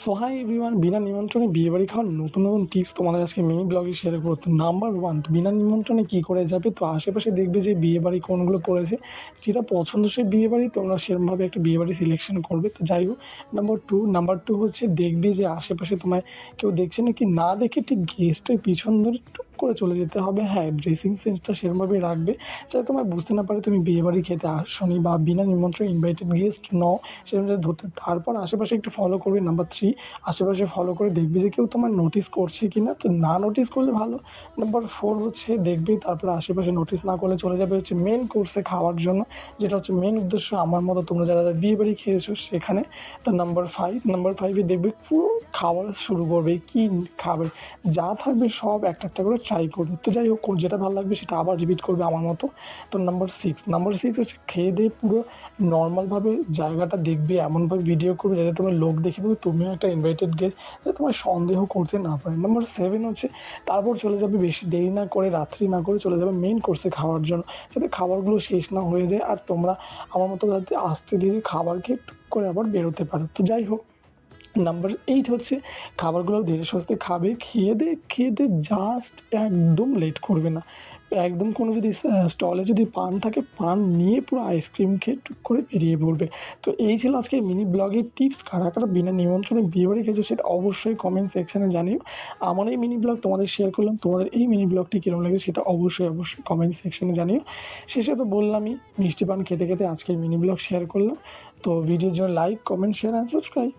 So hi everyone, বিনা নিমন্ত্রণে বিয়েবাড়ি খাওয়ার নতুন নতুন টিপস তোমাদের আজকে মিনি ব্লগে শেয়ার করবো। তো নাম্বার ওয়ান, বিনা নিমন্ত্রণে কী করে যাবে? তো আশেপাশে দেখবে যে বিয়েবাড়ি কোনগুলো পড়েছে, যেটা পছন্দসই বিয়েবাড়ি তোমরা সেরকমভাবে একটা বিয়েবাড়ি সিলেকশন করবে। তো যাই হোক, নাম্বার টু হচ্ছে দেখবে যে আশেপাশে তোমায় কেউ দেখছে নাকি, না দেখে ঠিক গেস্টের পিছন ধরে টুক করে চলে যেতে হবে। হ্যাঁ, ড্রেসিং সেন্সটা সেরকমভাবেই রাখবে যাতে তোমায় বুঝতে না পারে তুমি বিয়েবাড়ি খেতে আসনি বা বিনা নিমন্ত্রণে ইনভাইটেড গেস্ট নও, সেরকম ধরতে। তারপর আশেপাশে একটু ফলো করবে। নাম্বার থ্রি, আশেপাশে ফলো করে দেখবি যে কেউ তোমার নোটিস করছে কি না। তো না নোটিস করলে ভালো। নাম্বার ফোর হচ্ছে দেখবি তারপরে আশেপাশে নোটিস না করলে চলে যাবে হচ্ছে মেন কোর্সে খাওয়ার জন্য, যেটা হচ্ছে মেন উদ্দেশ্য আমার মতো তোমরা যারা যারা বিয়ে বাড়ি খেয়েছো সেখানে। তো নাম্বার ফাইভে দেখবে পুরো খাবার শুরু করবে, কি খাবে যা থাকবে সব একটা একটা করে ট্রাই করবে। তো যাই হোক, যেটা ভালো লাগবে সেটা আবার রিপিট করবে আমার মতো। তো নাম্বার সিক্স হচ্ছে খেয়ে দিয়ে পুরো নর্মালভাবে জায়গাটা দেখবে, এমনভাবে ভিডিও করবে যাতে তোমার লোক দেখে বলে তুমিও একটা ইনভাইটেড গেস্ট, যাতে তোমার সন্দেহ করতে না পারে। নাম্বার সেভেন হচ্ছে তারপর চলে যাবে, বেশি দেরি না করে রাত্রি না করে চলে যাবে মেন কোর্সে খাওয়ার জন্য, যাতে খাবারগুলো শেষ না হয়ে যায় আর তোমরা আমার মতো যাতে আস্তে ধীরে খাবার খেয়ে টুক করে আবার বেরোতে পারো। তো যাই হোক, নাম্বার 8 হচ্ছে খাবারগুলো ধীরে সুস্থে খাবে, খেয়ে দিয়ে জাস্ট একদম লেট করবে না। একদম কোনো যদি স্টলে যদি পান থাকে, পান নিয়ে পুরো আইসক্রিম খেয়ে টুক করে বেরিয়ে পড়বে। তো এই ছিল আজকে মিনি ব্লগের টিপস। কারা কারা বিনা নিমন্ত্রণে বিয়েবাড়ি খেয়েছো সেটা অবশ্যই কমেন্ট সেকশানে জানিও। আমার এই মিনি ব্লগ তোমাদের শেয়ার করলাম, তোমাদের এই মিনি ব্লগটি কীরকম লাগে সেটা অবশ্যই কমেন্ট সেকশানে জানিও। শেষে তো বললামই, মিষ্টি পান খেতে খেতে আজকের মিনি ব্লগ শেয়ার করলাম। তো ভিডিওর জন্য like, comment, share and subscribe.